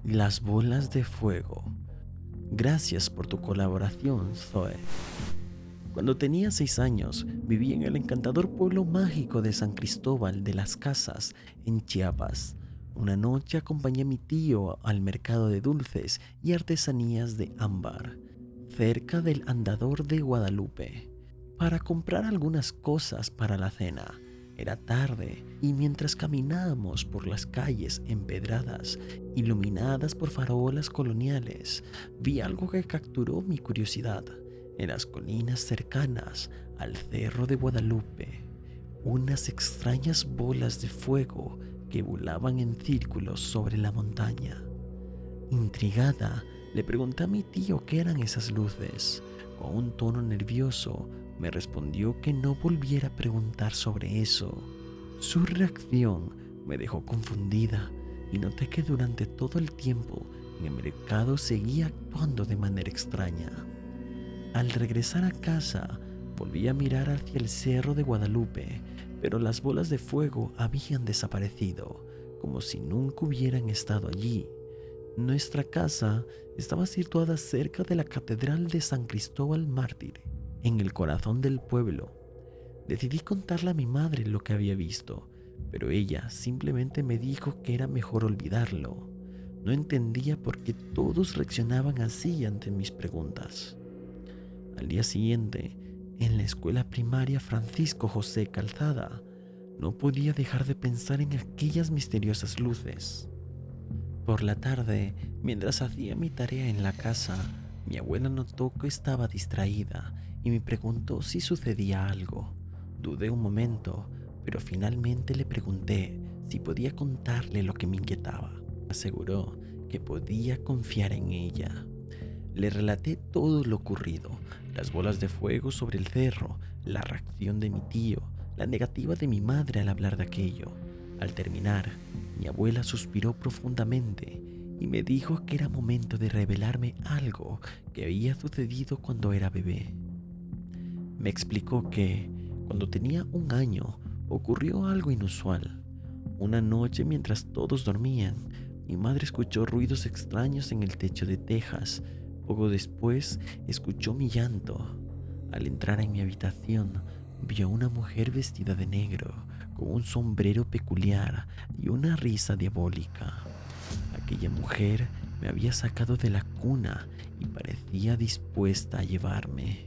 Las bolas de fuego. Gracias por tu colaboración, Zoe. Cuando tenía 6 años, vivía en el encantador pueblo mágico de San Cristóbal de las Casas, en Chiapas. Una noche acompañé a mi tío al mercado de dulces y artesanías de ámbar, cerca del Andador de Guadalupe, para comprar algunas cosas para la cena. Era tarde y mientras caminábamos por las calles empedradas, iluminadas por farolas coloniales, vi algo que capturó mi curiosidad. En las colinas cercanas al Cerro de Guadalupe, unas extrañas bolas de fuego que volaban en círculos sobre la montaña. Intrigada, le pregunté a mi tío qué eran esas luces. Con un tono nervioso, me respondió que no volviera a preguntar sobre eso. Su reacción me dejó confundida y noté que durante todo el tiempo en el mercado seguía actuando de manera extraña. Al regresar a casa, volví a mirar hacia el Cerro de Guadalupe, pero las bolas de fuego habían desaparecido, como si nunca hubieran estado allí. Nuestra casa estaba situada cerca de la Catedral de San Cristóbal Mártir, en el corazón del pueblo. Decidí contarle a mi madre lo que había visto, pero ella simplemente me dijo que era mejor olvidarlo. No entendía por qué todos reaccionaban así ante mis preguntas. Al día siguiente, en la escuela primaria Francisco José Calzada, no podía dejar de pensar en aquellas misteriosas luces. Por la tarde, mientras hacía mi tarea en la casa, mi abuela notó que estaba distraída y me preguntó si sucedía algo. Dudé un momento, pero finalmente le pregunté si podía contarle lo que me inquietaba. Aseguró que podía confiar en ella. Le relaté todo lo ocurrido, las bolas de fuego sobre el cerro, la reacción de mi tío, la negativa de mi madre al hablar de aquello. Al terminar, mi abuela suspiró profundamente y me dijo que era momento de revelarme algo que había sucedido cuando era bebé. Me explicó que, cuando tenía 1 año, ocurrió algo inusual. Una noche mientras todos dormían, mi madre escuchó ruidos extraños en el techo de tejas. Poco después, escuchó mi llanto. Al entrar en mi habitación, vio a una mujer vestida de negro, con un sombrero peculiar y una risa diabólica. Aquella mujer me había sacado de la cuna y parecía dispuesta a llevarme.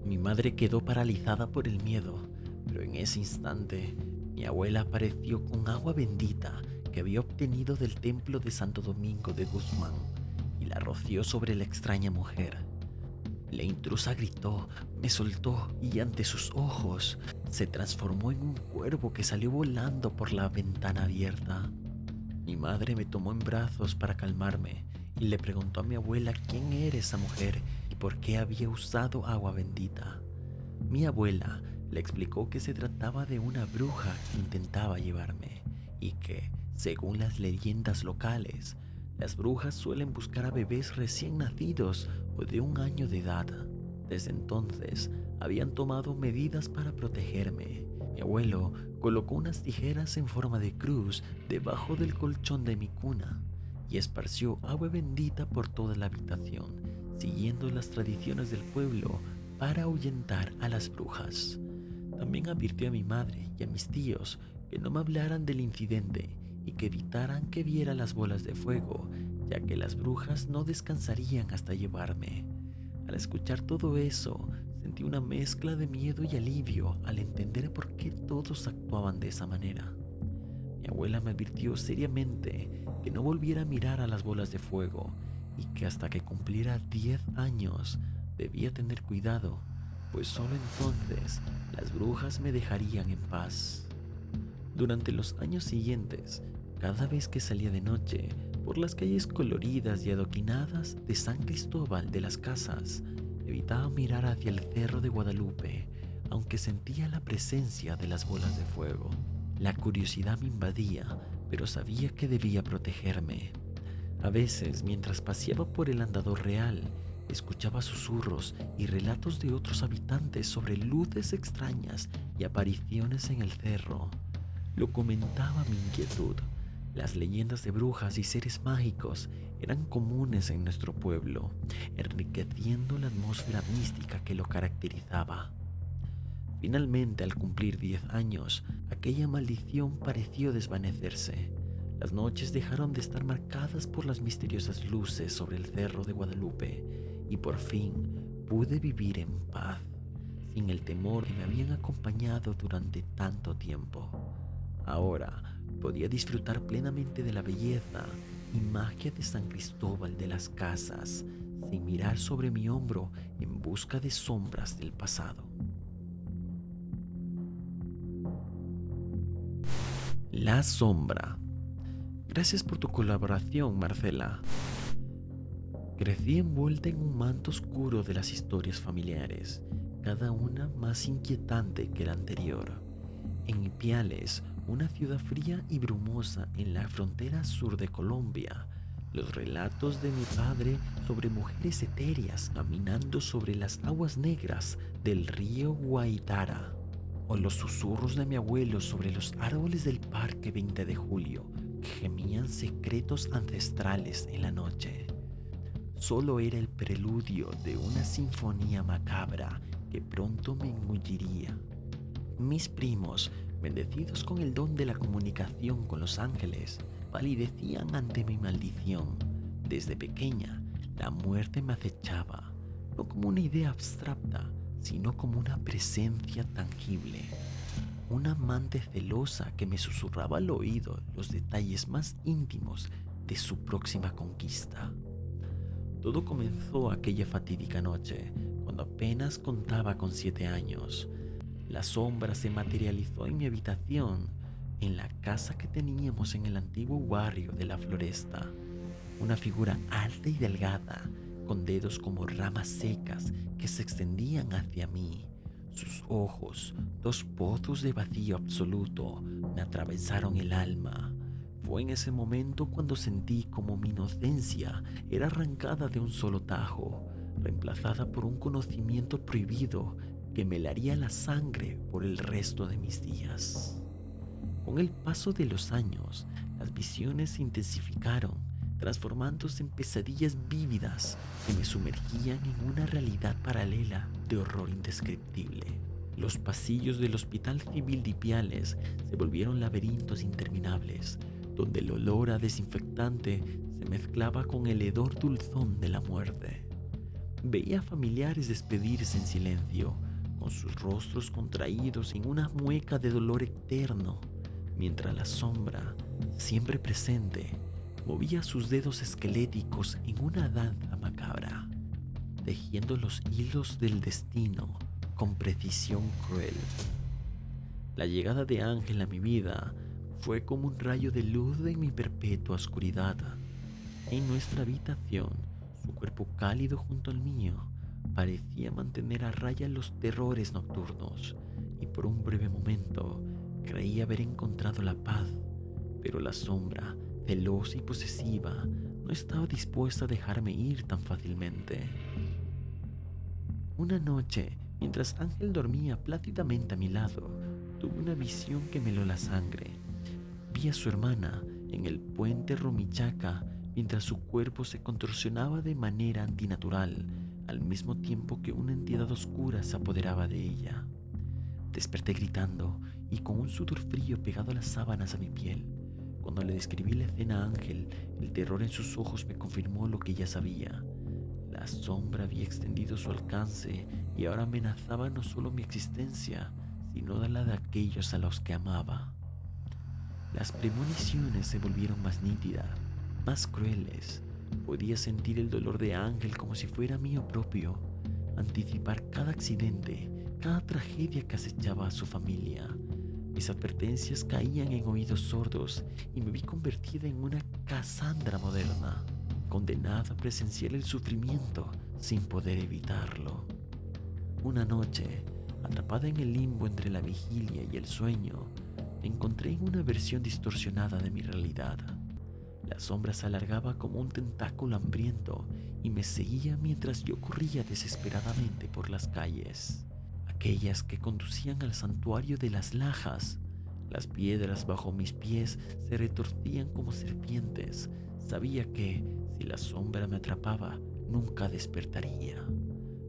Mi madre quedó paralizada por el miedo, pero en ese instante mi abuela apareció con agua bendita que había obtenido del templo de Santo Domingo de Guzmán y la roció sobre la extraña mujer. La intrusa gritó, me soltó y ante sus ojos se transformó en un cuervo que salió volando por la ventana abierta. Mi madre me tomó en brazos para calmarme y le preguntó a mi abuela quién era esa mujer y por qué había usado agua bendita. Mi abuela le explicó que se trataba de una bruja que intentaba llevarme y que, según las leyendas locales, las brujas suelen buscar a bebés recién nacidos o de 1 año de edad. Desde entonces, habían tomado medidas para protegerme. Mi abuelo colocó unas tijeras en forma de cruz debajo del colchón de mi cuna y esparció agua bendita por toda la habitación, siguiendo las tradiciones del pueblo para ahuyentar a las brujas. También advirtió a mi madre y a mis tíos que no me hablaran del incidente y que evitaran que viera las bolas de fuego, ya que las brujas no descansarían hasta llevarme. Al escuchar todo eso, sentí una mezcla de miedo y alivio al entender por qué todos actuaban de esa manera. Mi abuela me advirtió seriamente que no volviera a mirar a las bolas de fuego y que hasta que cumpliera 10 años debía tener cuidado, pues solo entonces las brujas me dejarían en paz. Durante los años siguientes, cada vez que salía de noche por las calles coloridas y adoquinadas de San Cristóbal de las Casas, evitaba mirar hacia el Cerro de Guadalupe, aunque sentía la presencia de las bolas de fuego. La curiosidad me invadía, pero sabía que debía protegerme. A veces, mientras paseaba por el Andador Real, escuchaba susurros y relatos de otros habitantes sobre luces extrañas y apariciones en el cerro. Lo comentaba mi inquietud. Las leyendas de brujas y seres mágicos eran comunes en nuestro pueblo, enriqueciendo la atmósfera mística que lo caracterizaba. Finalmente, al cumplir 10 años, aquella maldición pareció desvanecerse. Las noches dejaron de estar marcadas por las misteriosas luces sobre el Cerro de Guadalupe y por fin pude vivir en paz, sin el temor que me habían acompañado durante tanto tiempo. Ahora podía disfrutar plenamente de la belleza y magia de San Cristóbal de las Casas, sin mirar sobre mi hombro en busca de sombras del pasado. La sombra. Gracias por tu colaboración, Marcela. Crecí envuelta en un manto oscuro de las historias familiares, cada una más inquietante que la anterior. En Ipiales, una ciudad fría y brumosa en la frontera sur de Colombia, los relatos de mi padre sobre mujeres etéreas caminando sobre las aguas negras del río Guaitara, o los susurros de mi abuelo sobre los árboles del Parque 20 de Julio que gemían secretos ancestrales en la noche. Solo era el preludio de una sinfonía macabra que pronto me engulliría. Mis primos, bendecidos con el don de la comunicación con los ángeles, palidecían ante mi maldición. Desde pequeña, la muerte me acechaba, no como una idea abstracta, sino como una presencia tangible. Una amante celosa que me susurraba al oído los detalles más íntimos de su próxima conquista. Todo comenzó aquella fatídica noche, cuando apenas contaba con 7 años. La sombra se materializó en mi habitación, en la casa que teníamos en el antiguo barrio de La Floresta. Una figura alta y delgada, con dedos como ramas secas que se extendían hacia mí. Sus ojos, 2 pozos de vacío absoluto, me atravesaron el alma. Fue en ese momento cuando sentí como mi inocencia era arrancada de un solo tajo, reemplazada por un conocimiento prohibido que me helaría la sangre por el resto de mis días. Con el paso de los años, las visiones se intensificaron, transformándose en pesadillas vívidas que me sumergían en una realidad paralela de horror indescriptible. Los pasillos del Hospital Civil de Ipiales se volvieron laberintos interminables, donde el olor a desinfectante se mezclaba con el hedor dulzón de la muerte. Veía a familiares despedirse en silencio, con sus rostros contraídos en una mueca de dolor eterno, mientras la sombra, siempre presente, movía sus dedos esqueléticos en una danza macabra, tejiendo los hilos del destino con precisión cruel. La llegada de Ángel a mi vida fue como un rayo de luz en mi perpetua oscuridad. En nuestra habitación, su cuerpo cálido junto al mío parecía mantener a raya los terrores nocturnos, y por un breve momento creí haber encontrado la paz, pero la sombra, celosa y posesiva, no estaba dispuesta a dejarme ir tan fácilmente. Una noche, mientras Ángel dormía plácidamente a mi lado, tuve una visión que me heló la sangre. Vi a su hermana en el puente Rumichaca mientras su cuerpo se contorsionaba de manera antinatural, al mismo tiempo que una entidad oscura se apoderaba de ella. Desperté gritando y con un sudor frío pegado a las sábanas a mi piel. Cuando le describí la escena a Ángel, el terror en sus ojos me confirmó lo que ya sabía. La sombra había extendido su alcance y ahora amenazaba no solo mi existencia, sino la de aquellos a los que amaba. Las premoniciones se volvieron más nítidas, más crueles. Podía sentir el dolor de Ángel como si fuera mío propio, anticipar cada accidente, cada tragedia que acechaba a su familia. Mis advertencias caían en oídos sordos y me vi convertida en una Cassandra moderna, condenada a presenciar el sufrimiento sin poder evitarlo. Una noche, atrapada en el limbo entre la vigilia y el sueño, me encontré en una versión distorsionada de mi realidad. La sombra se alargaba como un tentáculo hambriento y me seguía mientras yo corría desesperadamente por las calles, aquellas que conducían al santuario de las Lajas, Las piedras bajo mis pies se retorcían como serpientes. Sabía que, si la sombra me atrapaba, nunca despertaría.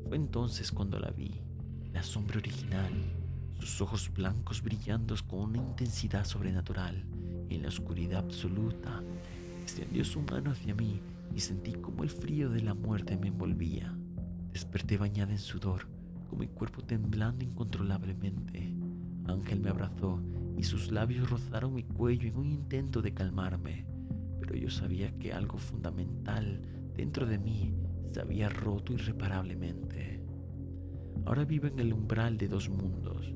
Fue entonces cuando la vi, la sombra original, sus ojos blancos brillando con una intensidad sobrenatural. En la oscuridad absoluta, extendió su mano hacia mí y sentí como el frío de la muerte me envolvía. Desperté bañada en sudor, con mi cuerpo temblando incontrolablemente. Ángel me abrazó y sus labios rozaron mi cuello en un intento de calmarme, pero yo sabía que algo fundamental dentro de mí se había roto irreparablemente. Ahora vivo en el umbral de dos mundos,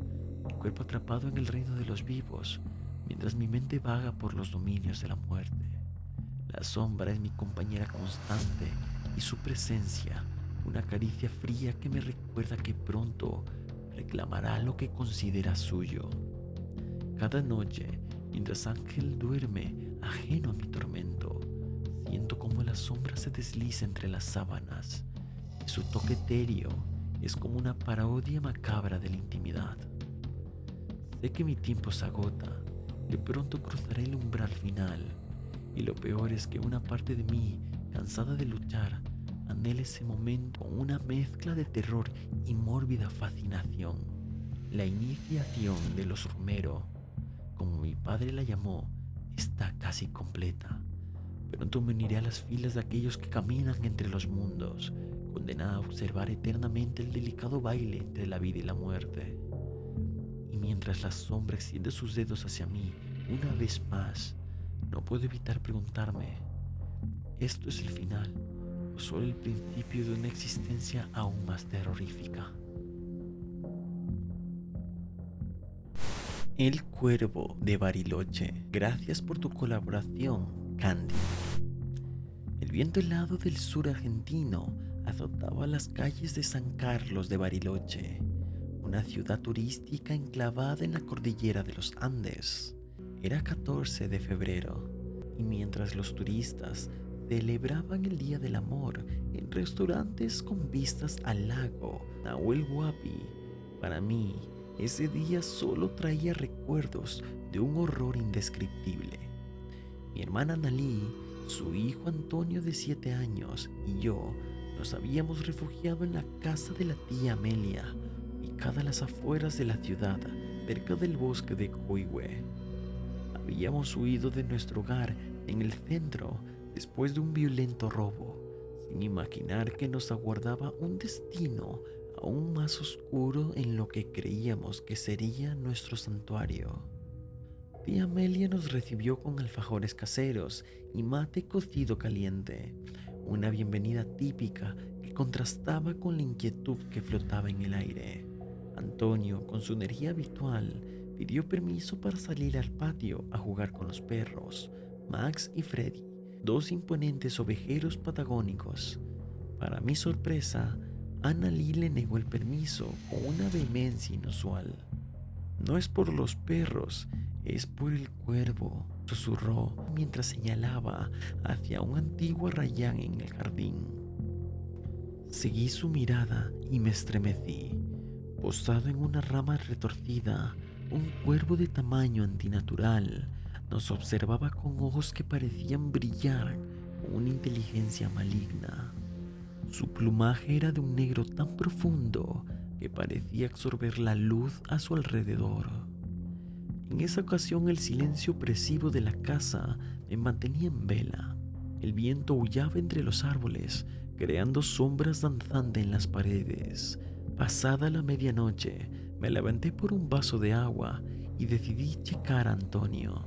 mi cuerpo atrapado en el reino de los vivos, mientras mi mente vaga por los dominios de la muerte. La sombra es mi compañera constante y su presencia, una caricia fría que me recuerda que pronto reclamará lo que considera suyo. Cada noche, mientras Ángel duerme ajeno a mi tormento, siento como la sombra se desliza entre las sábanas y su toque etéreo es como una parodia macabra de la intimidad. Sé que mi tiempo se agota, que pronto cruzaré el umbral final, y lo peor es que una parte de mí, cansada de luchar, anhela ese momento con una mezcla de terror y mórbida fascinación. La iniciación de los Romero, como mi padre la llamó, está casi completa. Pronto me uniré a las filas de aquellos que caminan entre los mundos, condenada a observar eternamente el delicado baile entre la vida y la muerte. Y mientras la sombra extiende sus dedos hacia mí una vez más, no puedo evitar preguntarme, ¿esto es el final o solo el principio de una existencia aún más terrorífica? El Cuervo de Bariloche. Gracias por tu colaboración, Candy. El viento helado del sur argentino azotaba las calles de San Carlos de Bariloche, una ciudad turística enclavada en la cordillera de los Andes. Era 14 de febrero, y mientras los turistas celebraban el Día del Amor en restaurantes con vistas al lago Nahuel Huapi, para mí, ese día solo traía recuerdos de un horror indescriptible. Mi hermana Nalí, su hijo Antonio de 7 años y yo nos habíamos refugiado en la casa de la tía Amelia, ubicada a las afueras de la ciudad, cerca del bosque de Coihue. Habíamos huido de nuestro hogar en el centro después de un violento robo, sin imaginar que nos aguardaba un destino aún más oscuro en lo que creíamos que sería nuestro santuario. Tía Amelia nos recibió con alfajores caseros y mate cocido caliente, una bienvenida típica que contrastaba con la inquietud que flotaba en el aire. Antonio, con su energía habitual, pidió permiso para salir al patio a jugar con los perros, Max y Freddy, dos imponentes ovejeros patagónicos. Para mi sorpresa, Annalí le negó el permiso con una vehemencia inusual. «No es por los perros, es por el cuervo», susurró mientras señalaba hacia un antiguo arrayán en el jardín. Seguí su mirada y me estremecí. Posado en una rama retorcida, un cuervo de tamaño antinatural nos observaba con ojos que parecían brillar con una inteligencia maligna. Su plumaje era de un negro tan profundo que parecía absorber la luz a su alrededor. En esa ocasión el silencio opresivo de la casa me mantenía en vela. El viento aullaba entre los árboles, creando sombras danzantes en las paredes. Pasada la medianoche, me levanté por un vaso de agua y decidí checar a Antonio.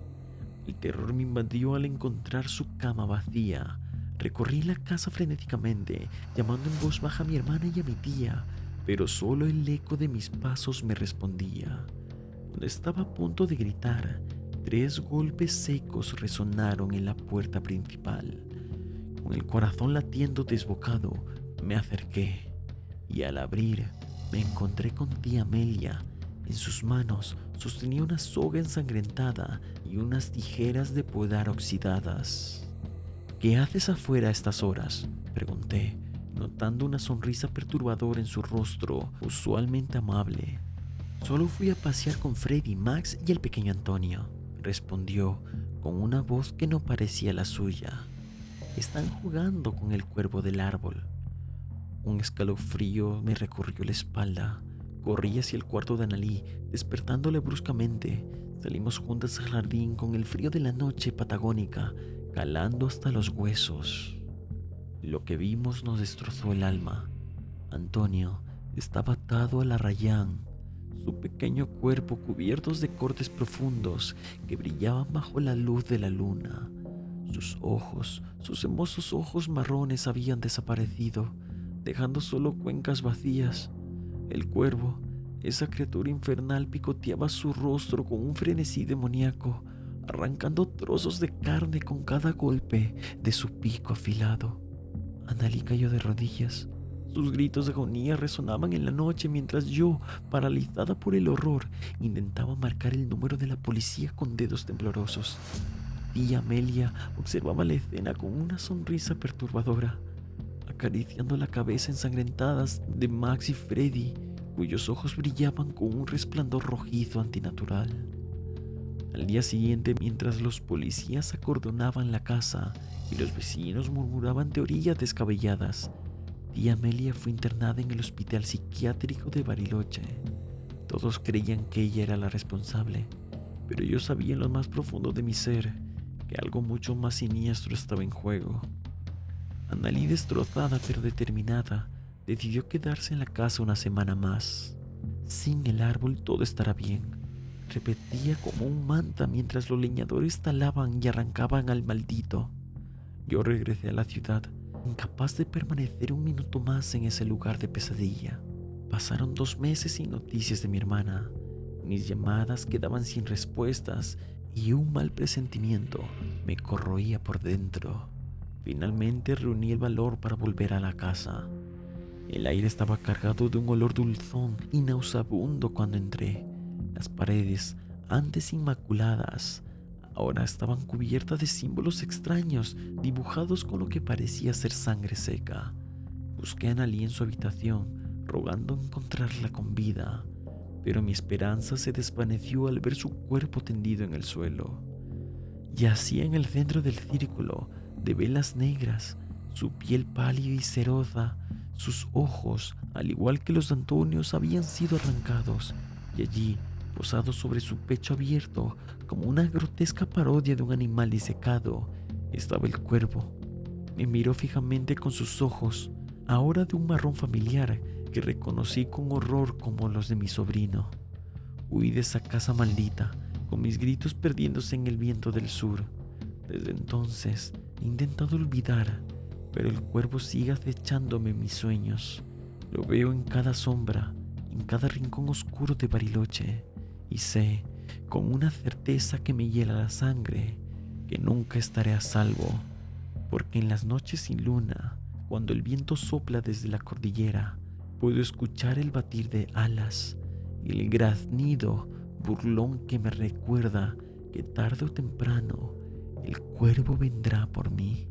El terror me invadió al encontrar su cama vacía. Recorrí la casa frenéticamente, llamando en voz baja a mi hermana y a mi tía, pero solo el eco de mis pasos me respondía. Cuando estaba a punto de gritar, 3 golpes secos resonaron en la puerta principal. Con el corazón latiendo desbocado, me acerqué y al abrir me encontré con tía Amelia. En sus manos sostenía una soga ensangrentada y unas tijeras de podar oxidadas. «¿Qué haces afuera a estas horas?», pregunté, notando una sonrisa perturbadora en su rostro, usualmente amable. Solo fui a pasear con Freddy, Max y el pequeño Antonio, respondió con una voz que no parecía la suya. Están jugando con el cuervo del árbol. Un escalofrío me recorrió la espalda. Corrí hacia el cuarto de Annalí, despertándole bruscamente. Salimos juntas al jardín con el frío de la noche patagónica, calando hasta los huesos. Lo que vimos nos destrozó el alma. Antonio estaba atado a la Rayán, su pequeño cuerpo cubierto de cortes profundos que brillaban bajo la luz de la luna. Sus ojos, sus hermosos ojos marrones habían desaparecido, dejando solo cuencas vacías. El cuervo, esa criatura infernal, picoteaba su rostro con un frenesí demoníaco, arrancando trozos de carne con cada golpe de su pico afilado. Annalí cayó de rodillas. Sus gritos de agonía resonaban en la noche mientras yo, paralizada por el horror, intentaba marcar el número de la policía con dedos temblorosos. Tía Amelia observaba la escena con una sonrisa perturbadora, acariciando la cabeza ensangrentada de Max y Freddy, cuyos ojos brillaban con un resplandor rojizo antinatural. Al día siguiente, mientras los policías acordonaban la casa y los vecinos murmuraban teorías descabelladas, tía Amelia fue internada en el hospital psiquiátrico de Bariloche. Todos creían que ella era la responsable, pero yo sabía en lo más profundo de mi ser que algo mucho más siniestro estaba en juego. Annalí, destrozada pero determinada, decidió quedarse en la casa una semana más. Sin el árbol todo estará bien, repetía como un manta mientras los leñadores talaban y arrancaban al maldito. Yo regresé a la ciudad, incapaz de permanecer un minuto más en ese lugar de pesadilla. Pasaron 2 meses sin noticias de mi hermana. Mis llamadas quedaban sin respuestas y un mal presentimiento me corroía por dentro. Finalmente reuní el valor para volver a la casa. El aire estaba cargado de un olor dulzón y nauseabundo cuando entré. Las paredes, antes inmaculadas, ahora estaban cubiertas de símbolos extraños dibujados con lo que parecía ser sangre seca. Busqué a Annalí en su habitación, rogando encontrarla con vida, pero mi esperanza se desvaneció al ver su cuerpo tendido en el suelo. Yacía en el centro del círculo de velas negras, su piel pálida y cerosa, sus ojos, al igual que los de Antonio, habían sido arrancados, y allí, posado sobre su pecho abierto, como una grotesca parodia de un animal disecado, estaba el cuervo. Me miró fijamente con sus ojos, ahora de un marrón familiar que reconocí con horror como los de mi sobrino. Huí de esa casa maldita, con mis gritos perdiéndose en el viento del sur. Desde entonces he intentado olvidar, pero el cuervo sigue acechándome en mis sueños. Lo veo en cada sombra, en cada rincón oscuro de Bariloche, y sé, con una certeza que me hiela la sangre, que nunca estaré a salvo, porque en las noches sin luna, cuando el viento sopla desde la cordillera, puedo escuchar el batir de alas y el graznido burlón que me recuerda que tarde o temprano el cuervo vendrá por mí.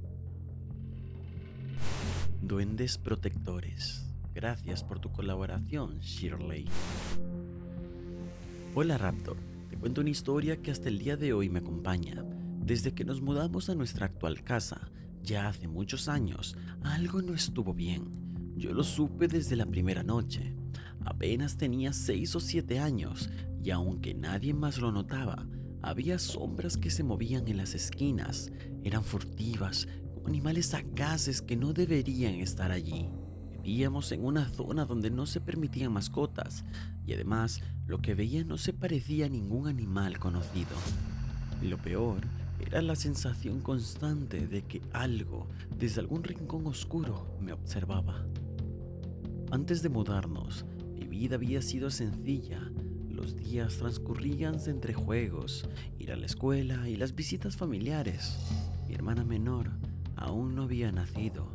Duendes protectores. Gracias por tu colaboración, Shirley. Hola Raptor, te cuento una historia que hasta el día de hoy me acompaña. Desde que nos mudamos a nuestra actual casa, ya hace muchos años, algo no estuvo bien. Yo lo supe desde la primera noche. Apenas tenía 6 o 7 años y aunque nadie más lo notaba, había sombras que se movían en las esquinas. Eran furtivas, como animales sagaces que no deberían estar allí. Vivíamos en una zona donde no se permitían mascotas y además lo que veía no se parecía a ningún animal conocido. Y lo peor era la sensación constante de que algo desde algún rincón oscuro me observaba. Antes de mudarnos, mi vida había sido sencilla. Los días transcurrían entre juegos, ir a la escuela y las visitas familiares. Mi hermana menor aún no había nacido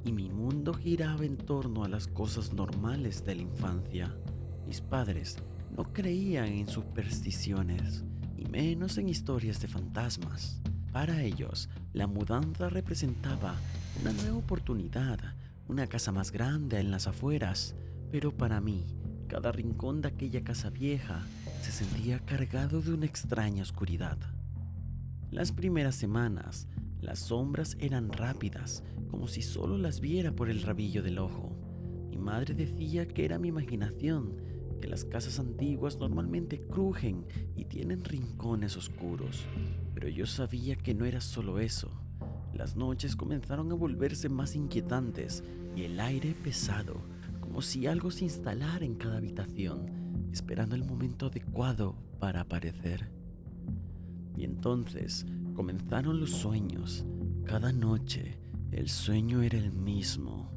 y mi mundo giraba en torno a las cosas normales de la infancia. Mis padres no creían en supersticiones, y menos en historias de fantasmas. Para ellos, la mudanza representaba una nueva oportunidad, una casa más grande en las afueras, pero para mí, Cada rincón de aquella casa vieja se sentía cargado de una extraña oscuridad. Las primeras semanas, las sombras eran rápidas, como si solo las viera por el rabillo del ojo. Mi madre decía que era mi imaginación, que las casas antiguas normalmente crujen y tienen rincones oscuros, pero yo sabía que no era solo eso. Las noches comenzaron a volverse más inquietantes y el aire pesado, como si algo se instalara en cada habitación, esperando el momento adecuado para aparecer. Y entonces comenzaron los sueños. Cada noche el sueño era el mismo.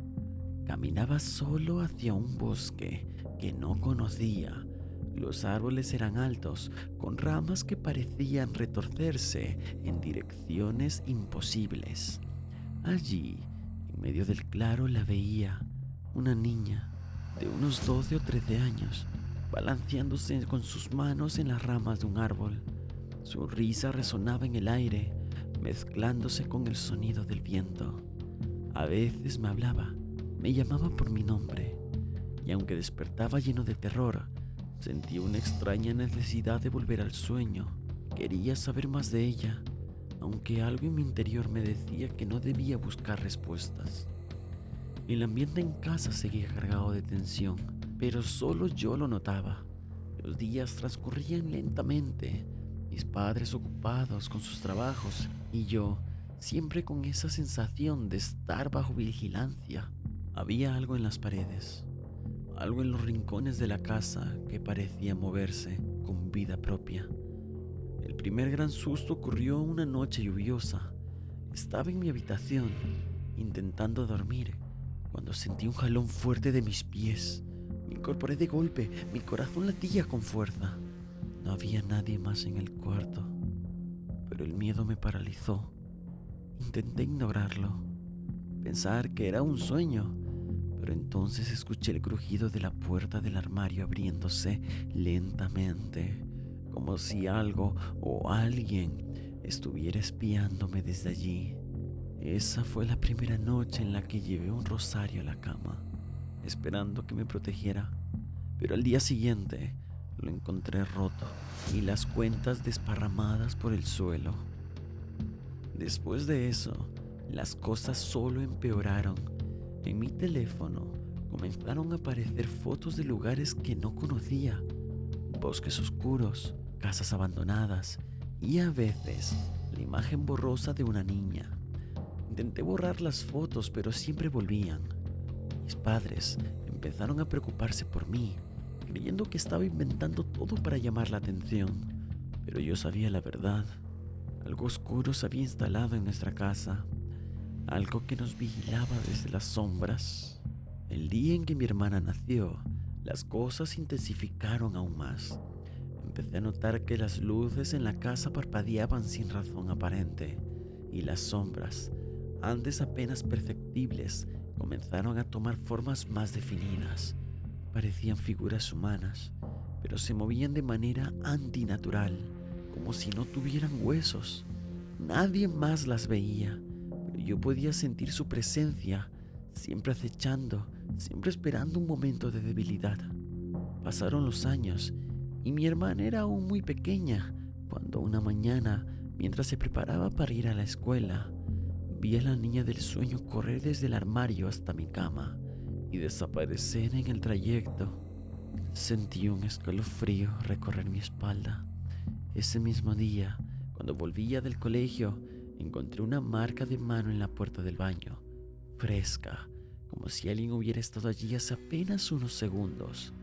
Caminaba solo hacia un bosque que no conocía. Los árboles eran altos, con ramas que parecían retorcerse en direcciones imposibles. Allí, en medio del claro, la veía, una niña de unos 12 o 13 años, balanceándose con sus manos en las ramas de un árbol. Su risa resonaba en el aire, mezclándose con el sonido del viento. A veces me hablaba, me llamaba por mi nombre, y aunque despertaba lleno de terror, sentía una extraña necesidad de volver al sueño. Quería saber más de ella, aunque algo en mi interior me decía que no debía buscar respuestas. El ambiente en casa seguía cargado de tensión, pero solo yo lo notaba. Los días transcurrían lentamente, mis padres ocupados con sus trabajos y yo siempre con esa sensación de estar bajo vigilancia. Había algo en las paredes, algo en los rincones de la casa que parecía moverse con vida propia. El primer gran susto ocurrió una noche lluviosa. Estaba en mi habitación, intentando dormir, cuando sentí un jalón fuerte de mis pies. Me incorporé de golpe, mi corazón latía con fuerza. No había nadie más en el cuarto, pero el miedo me paralizó. Intenté ignorarlo, pensar que era un sueño, pero entonces escuché el crujido de la puerta del armario abriéndose lentamente, como si algo o alguien estuviera espiándome desde allí. Esa fue la primera noche en la que llevé un rosario a la cama, esperando que me protegiera, pero al día siguiente lo encontré roto y las cuentas desparramadas por el suelo. Después de eso, las cosas solo empeoraron. En mi teléfono comenzaron a aparecer fotos de lugares que no conocía, bosques oscuros, casas abandonadas y a veces la imagen borrosa de una niña. Intenté borrar las fotos, pero siempre volvían. Mis padres empezaron a preocuparse por mí, creyendo que estaba inventando todo para llamar la atención, pero yo sabía la verdad. Algo oscuro se había instalado en nuestra casa, algo que nos vigilaba desde las sombras. El día en que mi hermana nació, las cosas se intensificaron aún más. Empecé a notar que las luces en la casa parpadeaban sin razón aparente, y las sombras, antes apenas perceptibles, comenzaron a tomar formas más definidas. Parecían figuras humanas, pero se movían de manera antinatural, como si no tuvieran huesos. Nadie más las veía, pero yo podía sentir su presencia, siempre acechando, siempre esperando un momento de debilidad. Pasaron los años y mi hermana era aún muy pequeña, cuando una mañana, mientras se preparaba para ir a la escuela, vi a la niña del sueño correr desde el armario hasta mi cama y desaparecer en el trayecto. Sentí un escalofrío recorrer mi espalda. Ese mismo día, cuando volvía del colegio, encontré una marca de mano en la puerta del baño, fresca, como si alguien hubiera estado allí hace apenas unos segundos.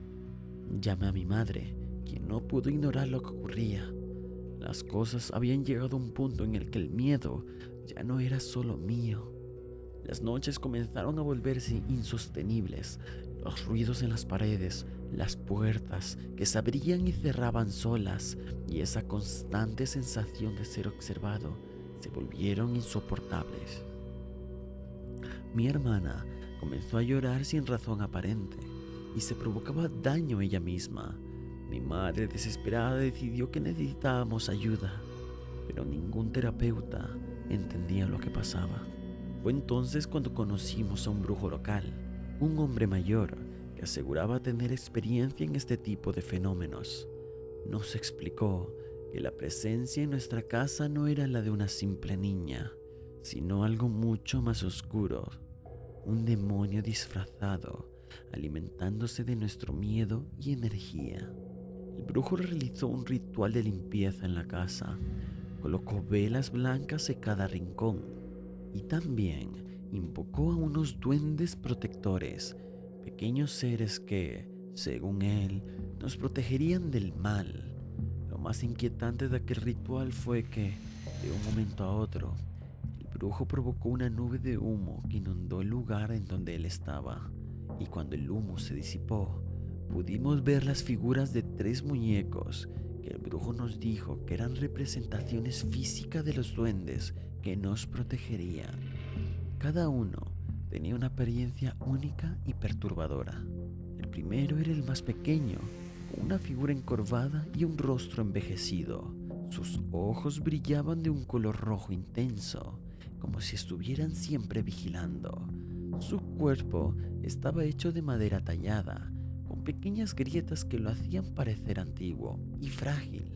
Llamé a mi madre, quien no pudo ignorar lo que ocurría. Las cosas habían llegado a un punto en el que el miedo ya no era solo mío. Las noches comenzaron a volverse insostenibles. Los ruidos en las paredes, las puertas que se abrían y cerraban solas, y esa constante sensación de ser observado se volvieron insoportables. Mi hermana comenzó a llorar sin razón aparente y se provocaba daño ella misma. Mi madre, desesperada, decidió que necesitábamos ayuda, pero ningún terapeuta entendía lo que pasaba. Fue entonces cuando conocimos a un brujo local, un hombre mayor que aseguraba tener experiencia en este tipo de fenómenos. Nos explicó que la presencia en nuestra casa no era la de una simple niña, sino algo mucho más oscuro, un demonio disfrazado, alimentándose de nuestro miedo y energía. El brujo realizó un ritual de limpieza en la casa, colocó velas blancas en cada rincón y también invocó a unos duendes protectores, pequeños seres que, según él, nos protegerían del mal. Lo más inquietante de aquel ritual fue que, de un momento a otro, el brujo provocó una nube de humo que inundó el lugar en donde él estaba, y cuando el humo se disipó, pudimos ver las figuras de 3 muñecos que el brujo nos dijo que eran representaciones físicas de los duendes que nos protegerían. Cada uno tenía una apariencia única y perturbadora. El primero era el más pequeño, con una figura encorvada y un rostro envejecido. Sus ojos brillaban de un color rojo intenso, como si estuvieran siempre vigilando. Su cuerpo estaba hecho de madera tallada, con pequeñas grietas que lo hacían parecer antiguo y frágil.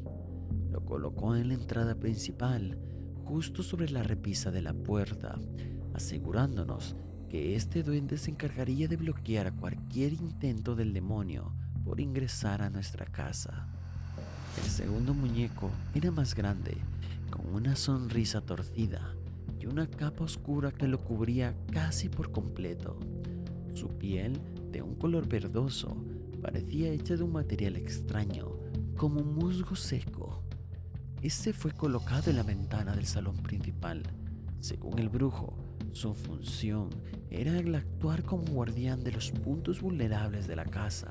Lo colocó en la entrada principal, justo sobre la repisa de la puerta, asegurándonos que este duende se encargaría de bloquear cualquier intento del demonio por ingresar a nuestra casa. El segundo muñeco era más grande, con una sonrisa torcida y una capa oscura que lo cubría casi por completo. Su piel, de un color verdoso, parecía hecha de un material extraño, como musgo seco. Este fue colocado en la ventana del salón principal. Según el brujo, su función era el actuar como guardián de los puntos vulnerables de la casa,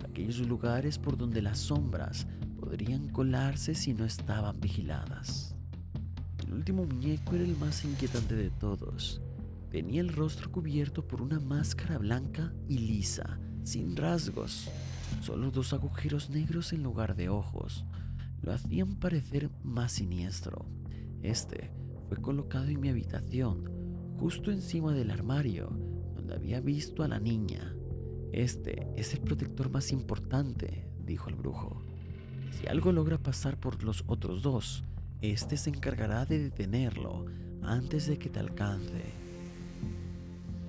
aquellos lugares por donde las sombras podrían colarse si no estaban vigiladas. El último muñeco era el más inquietante de todos. Tenía el rostro cubierto por una máscara blanca y lisa, sin rasgos. Solo 2 agujeros negros en lugar de ojos lo hacían parecer más siniestro. Este fue colocado en mi habitación, justo encima del armario donde había visto a la niña. Este es el protector más importante, dijo el brujo. Si algo logra pasar por los otros 2, este se encargará de detenerlo antes de que te alcance.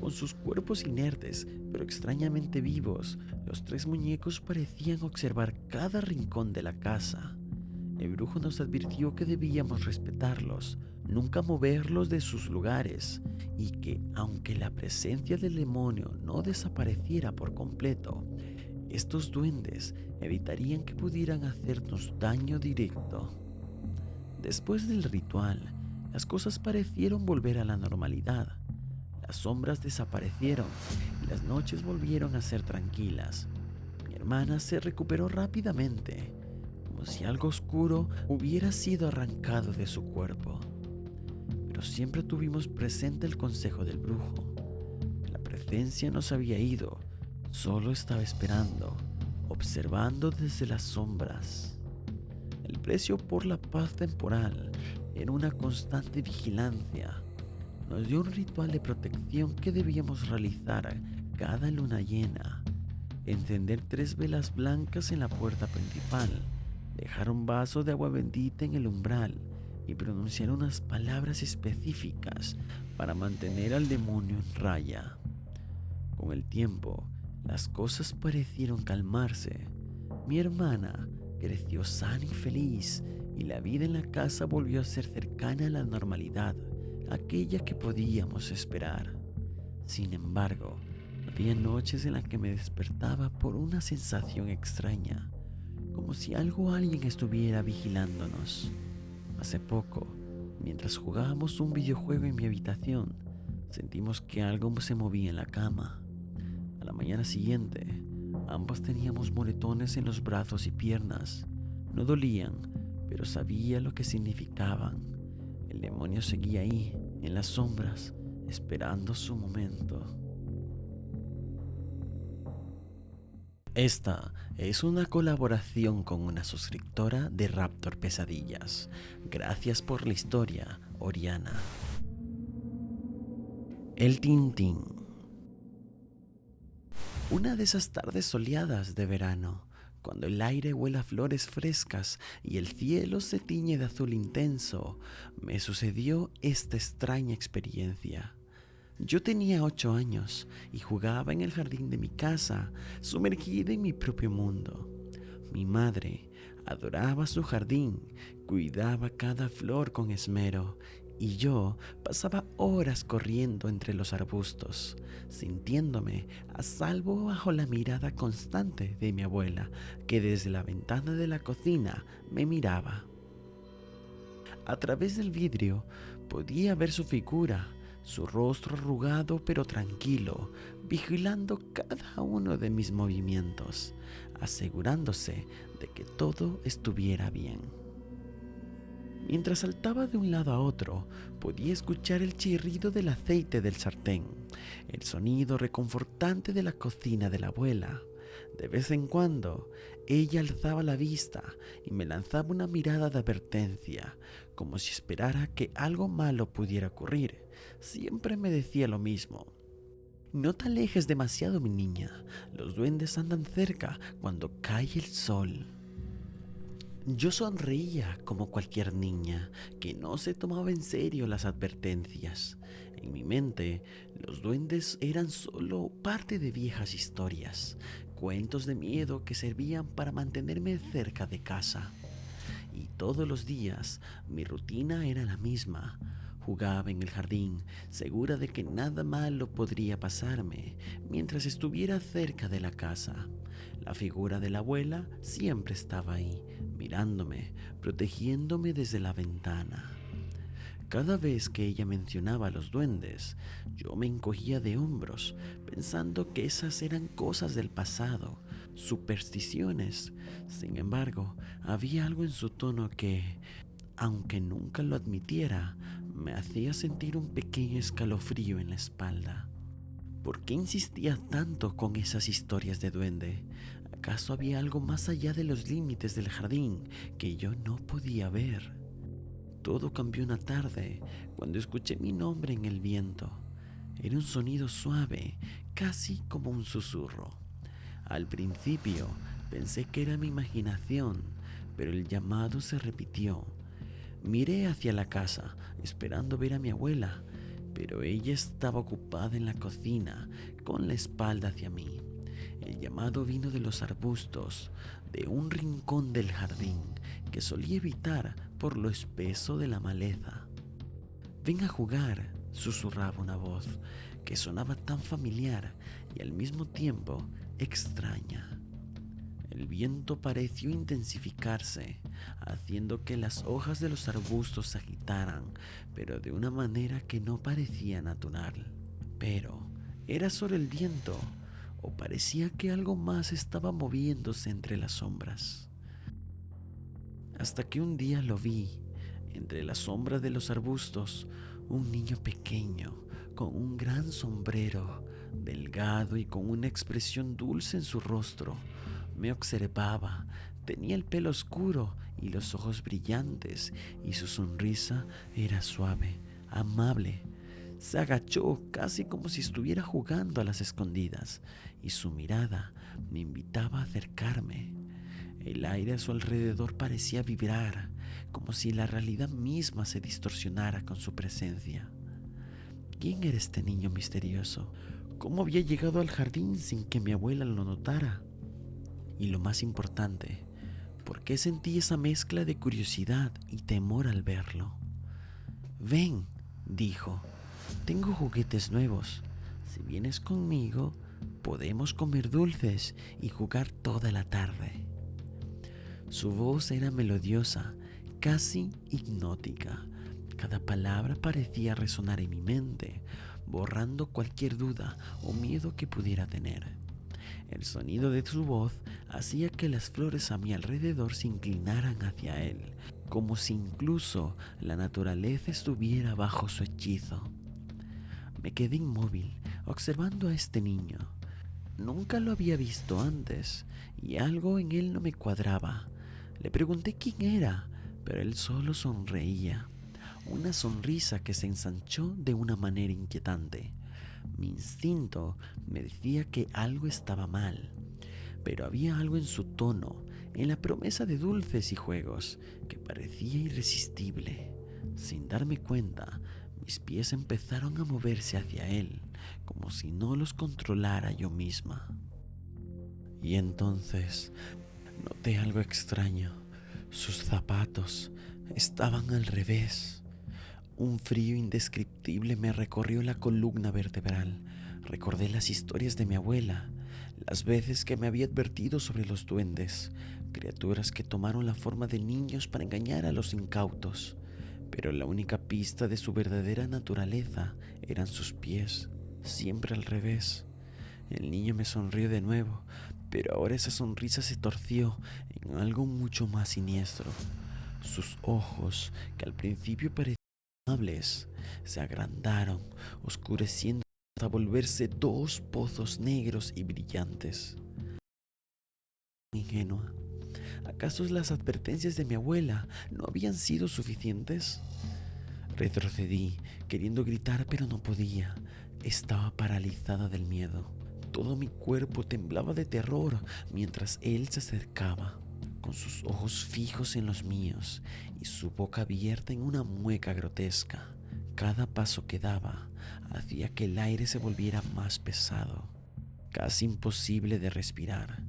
Con sus cuerpos inertes, pero extrañamente vivos, los 3 muñecos parecían observar cada rincón de la casa. El brujo nos advirtió que debíamos respetarlos, nunca moverlos de sus lugares, y que, aunque la presencia del demonio no desapareciera por completo, estos duendes evitarían que pudieran hacernos daño directo. Después del ritual, las cosas parecieron volver a la normalidad. Las sombras desaparecieron y las noches volvieron a ser tranquilas. Mi hermana se recuperó rápidamente, como si algo oscuro hubiera sido arrancado de su cuerpo. Pero siempre tuvimos presente el consejo del brujo. La presencia no se había ido, solo estaba esperando, observando desde las sombras. El precio por la paz temporal era una constante vigilancia. Nos dio un ritual de protección que debíamos realizar cada luna llena. Encender 3 velas blancas en la puerta principal, dejar un vaso de agua bendita en el umbral y pronunciar unas palabras específicas para mantener al demonio en raya. Con el tiempo, las cosas parecieron calmarse. Mi hermana creció sana y feliz, y la vida en la casa volvió a ser cercana a la normalidad, aquella que podíamos esperar. Sin embargo, había noches en las que me despertaba por una sensación extraña, como si algo o alguien estuviera vigilándonos. Hace poco, mientras jugábamos un videojuego en mi habitación, sentimos que algo se movía en la cama. A la mañana siguiente, ambos teníamos moretones en los brazos y piernas. No dolían, pero sabía lo que significaban. El demonio seguía ahí, en las sombras, esperando su momento. Esta es una colaboración con una suscriptora de Raptor Pesadillas. Gracias por la historia, Oriana. El Tintín. Una de esas tardes soleadas de verano, cuando el aire huele a flores frescas y el cielo se tiñe de azul intenso, me sucedió esta extraña experiencia. Yo tenía 8 años y jugaba en el jardín de mi casa, sumergida en mi propio mundo. Mi madre adoraba su jardín, cuidaba cada flor con esmero, y yo pasaba horas corriendo entre los arbustos, sintiéndome a salvo bajo la mirada constante de mi abuela, que desde la ventana de la cocina me miraba. A través del vidrio podía ver su figura, su rostro arrugado pero tranquilo, vigilando cada uno de mis movimientos, asegurándose de que todo estuviera bien. Mientras saltaba de un lado a otro, podía escuchar el chirrido del aceite del sartén, el sonido reconfortante de la cocina de la abuela. De vez en cuando, ella alzaba la vista y me lanzaba una mirada de advertencia, como si esperara que algo malo pudiera ocurrir. Siempre me decía lo mismo: no te alejes demasiado, mi niña, los duendes andan cerca cuando cae el sol. Yo sonreía como cualquier niña que no se tomaba en serio las advertencias. En mi mente, los duendes eran solo parte de viejas historias, cuentos de miedo que servían para mantenerme cerca de casa. Y todos los días mi rutina era la misma. Jugaba en el jardín, segura de que nada malo podría pasarme mientras estuviera cerca de la casa. La figura de la abuela siempre estaba ahí, mirándome, protegiéndome desde la ventana. Cada vez que ella mencionaba a los duendes, yo me encogía de hombros, pensando que esas eran cosas del pasado, supersticiones. Sin embargo, había algo en su tono que, aunque nunca lo admitiera, me hacía sentir un pequeño escalofrío en la espalda. ¿Por qué insistía tanto con esas historias de duende? ¿Acaso había algo más allá de los límites del jardín que yo no podía ver? Todo cambió una tarde cuando escuché mi nombre en el viento. Era un sonido suave, casi como un susurro. Al principio pensé que era mi imaginación, pero el llamado se repitió. Miré hacia la casa, esperando ver a mi abuela, pero ella estaba ocupada en la cocina, con la espalda hacia mí. El llamado vino de los arbustos, de un rincón del jardín que solía evitar por lo espeso de la maleza. «Ven a jugar», susurraba una voz que sonaba tan familiar y al mismo tiempo extraña. El viento pareció intensificarse, haciendo que las hojas de los arbustos se agitaran, pero de una manera que no parecía natural. Pero, ¿era solo el viento o parecía que algo más estaba moviéndose entre las sombras? Hasta que un día lo vi, entre la sombra de los arbustos, un niño pequeño, con un gran sombrero, delgado y con una expresión dulce en su rostro. Me observaba, tenía el pelo oscuro y los ojos brillantes, y su sonrisa era suave, amable. Se agachó casi como si estuviera jugando a las escondidas, y su mirada me invitaba a acercarme. El aire a su alrededor parecía vibrar, como si la realidad misma se distorsionara con su presencia. ¿Quién era este niño misterioso? ¿Cómo había llegado al jardín sin que mi abuela lo notara? Y lo más importante, ¿por qué sentí esa mezcla de curiosidad y temor al verlo? «Ven», dijo, «tengo juguetes nuevos. Si vienes conmigo, podemos comer dulces y jugar toda la tarde». Su voz era melodiosa, casi hipnótica. Cada palabra parecía resonar en mi mente, borrando cualquier duda o miedo que pudiera tener. El sonido de su voz hacía que las flores a mi alrededor se inclinaran hacia él, como si incluso la naturaleza estuviera bajo su hechizo. Me quedé inmóvil, observando a este niño. Nunca lo había visto antes, y algo en él no me cuadraba. Le pregunté quién era, pero él solo sonreía, una sonrisa que se ensanchó de una manera inquietante. Mi instinto me decía que algo estaba mal, pero había algo en su tono, en la promesa de dulces y juegos, que parecía irresistible. Sin darme cuenta, mis pies empezaron a moverse hacia él, como si no los controlara yo misma. Y entonces noté algo extraño. Sus zapatos estaban al revés. Un frío indescriptible me recorrió la columna vertebral. Recordé las historias de mi abuela, las veces que me había advertido sobre los duendes, criaturas que tomaron la forma de niños para engañar a los incautos. Pero la única pista de su verdadera naturaleza eran sus pies, siempre al revés. El niño me sonrió de nuevo, pero ahora esa sonrisa se torció en algo mucho más siniestro. Sus ojos, que al principio parecían amables, se agrandaron, oscureciendo hasta volverse dos pozos negros y brillantes. Ingenua, ¿acaso las advertencias de mi abuela no habían sido suficientes? Retrocedí, queriendo gritar, pero no podía. Estaba paralizada del miedo. Todo mi cuerpo temblaba de terror mientras él se acercaba, con sus ojos fijos en los míos y su boca abierta en una mueca grotesca. Cada paso que daba hacía que el aire se volviera más pesado, casi imposible de respirar.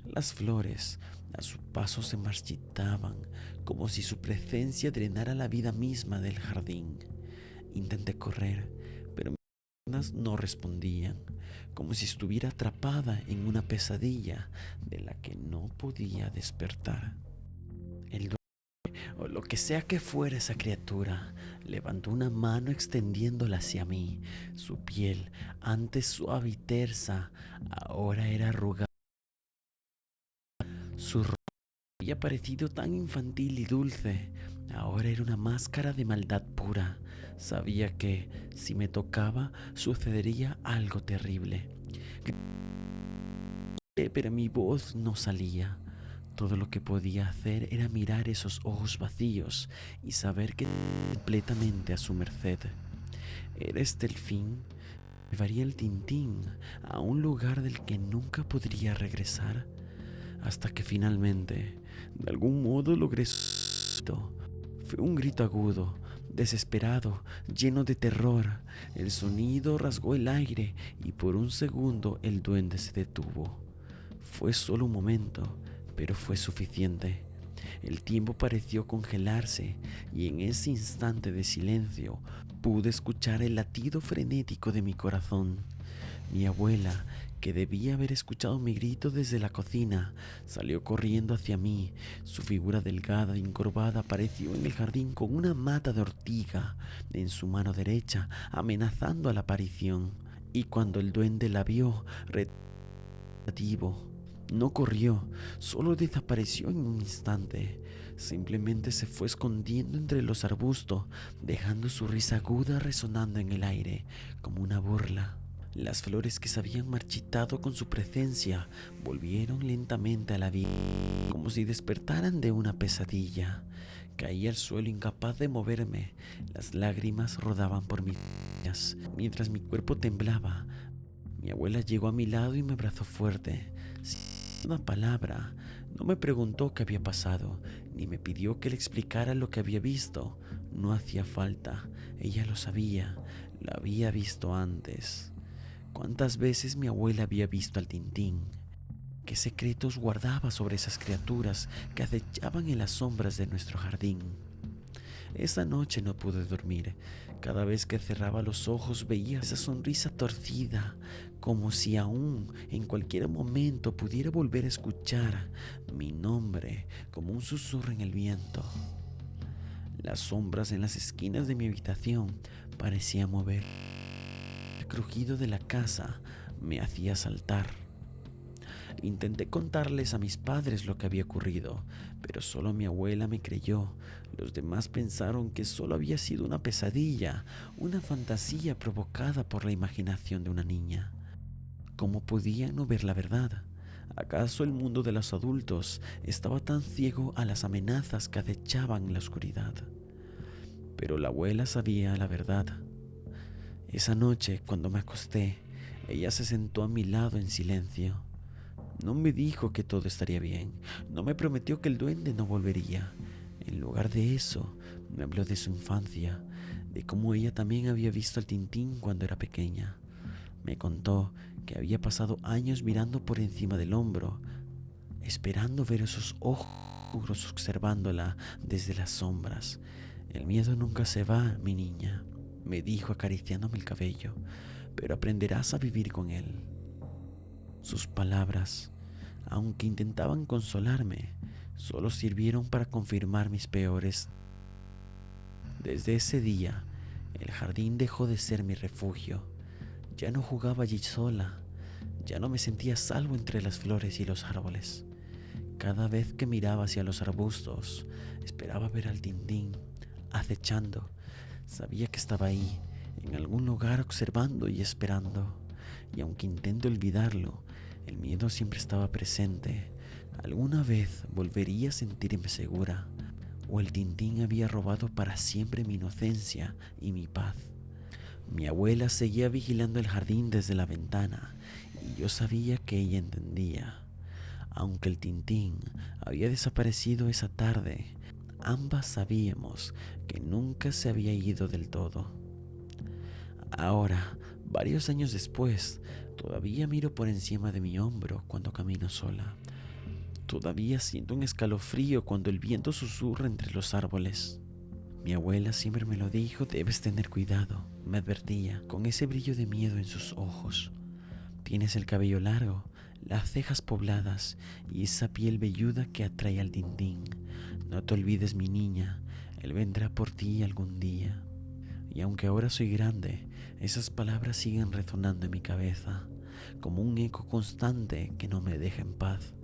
Las flores a su paso se marchitaban, como si su presencia drenara la vida misma del jardín. Intenté correr, pero mis piernas no respondían, como si estuviera atrapada en una pesadilla de la que no podía despertar. El duende, o lo que sea que fuera esa criatura, levantó una mano extendiéndola hacia mí. Su piel, antes suave y tersa, ahora era arrugada. Su rostro había parecido tan infantil y dulce. Ahora era una máscara de maldad pura. Sabía que, si me tocaba, sucedería algo terrible. Pero mi voz no salía. Todo lo que podía hacer era mirar esos ojos vacíos y saber que estaba completamente a su merced. Era este el fin. Llevaría el Tintín a un lugar del que nunca podría regresar, hasta que finalmente, de algún modo, logré su grito. Fue un grito agudo, desesperado, lleno de terror. El sonido rasgó el aire y por un segundo el duende se detuvo. Fue solo un momento, pero fue suficiente. El tiempo pareció congelarse y en ese instante de silencio pude escuchar el latido frenético de mi corazón. Mi abuela, que debía haber escuchado mi grito desde la cocina, salió corriendo hacia mí. Su figura delgada y encorvada apareció en el jardín con una mata de ortiga en su mano derecha, amenazando a la aparición. Y cuando el duende la vio, no corrió, solo desapareció en un instante. Simplemente se fue escondiendo entre los arbustos, dejando su risa aguda resonando en el aire como una burla. Las flores que se habían marchitado con su presencia volvieron lentamente a la vida, como si despertaran de una pesadilla. Caí al suelo incapaz de moverme. Las lágrimas rodaban por mis mejillas mientras mi cuerpo temblaba. Mi abuela llegó a mi lado y me abrazó fuerte. Sin una palabra, no me preguntó qué había pasado, ni me pidió que le explicara lo que había visto. No hacía falta, ella lo sabía, lo había visto antes. ¿Cuántas veces mi abuela había visto al Tintín? ¿Qué secretos guardaba sobre esas criaturas que acechaban en las sombras de nuestro jardín? Esa noche no pude dormir. Cada vez que cerraba los ojos veía esa sonrisa torcida, como si aún en cualquier momento pudiera volver a escuchar mi nombre como un susurro en el viento. Las sombras en las esquinas de mi habitación parecían mover. El crujido de la casa me hacía saltar. Intenté contarles a mis padres lo que había ocurrido, pero solo mi abuela me creyó. Los demás pensaron que solo había sido una pesadilla, una fantasía provocada por la imaginación de una niña. ¿Cómo podían no ver la verdad? ¿Acaso el mundo de los adultos estaba tan ciego a las amenazas que acechaban en la oscuridad? Pero la abuela sabía la verdad. Esa noche, cuando me acosté, ella se sentó a mi lado en silencio. No me dijo que todo estaría bien, no me prometió que el duende no volvería. En lugar de eso, me habló de su infancia, de cómo ella también había visto al Tintín cuando era pequeña. Me contó que había pasado años mirando por encima del hombro, esperando ver esos ojos oscuros observándola desde las sombras. El miedo nunca se va, mi niña, me dijo acariciándome el cabello, pero aprenderás a vivir con él. Sus palabras, aunque intentaban consolarme, solo sirvieron para confirmar mis peores. Desde ese día, el jardín dejó de ser mi refugio. Ya no jugaba allí sola, ya no me sentía a salvo entre las flores y los árboles. Cada vez que miraba hacia los arbustos, esperaba ver al Tintín, acechando. Sabía que estaba ahí, en algún lugar observando y esperando. Y aunque intento olvidarlo, el miedo siempre estaba presente. ¿Alguna vez volvería a sentirme segura? ¿O el Tintín había robado para siempre mi inocencia y mi paz? Mi abuela seguía vigilando el jardín desde la ventana y yo sabía que ella entendía. Aunque el Tintín había desaparecido esa tarde, ambas sabíamos que nunca se había ido del todo. Ahora, varios años después, todavía miro por encima de mi hombro cuando camino sola. Todavía siento un escalofrío cuando el viento susurra entre los árboles. Mi abuela siempre me lo dijo, debes tener cuidado, me advertía, con ese brillo de miedo en sus ojos. Tienes el cabello largo, las cejas pobladas y esa piel velluda que atrae al Tintín. No te olvides, mi niña, él vendrá por ti algún día. Y aunque ahora soy grande, esas palabras siguen resonando en mi cabeza, como un eco constante que no me deja en paz.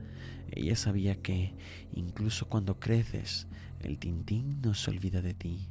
Ella sabía que, incluso cuando creces, el Tintín no se olvida de ti.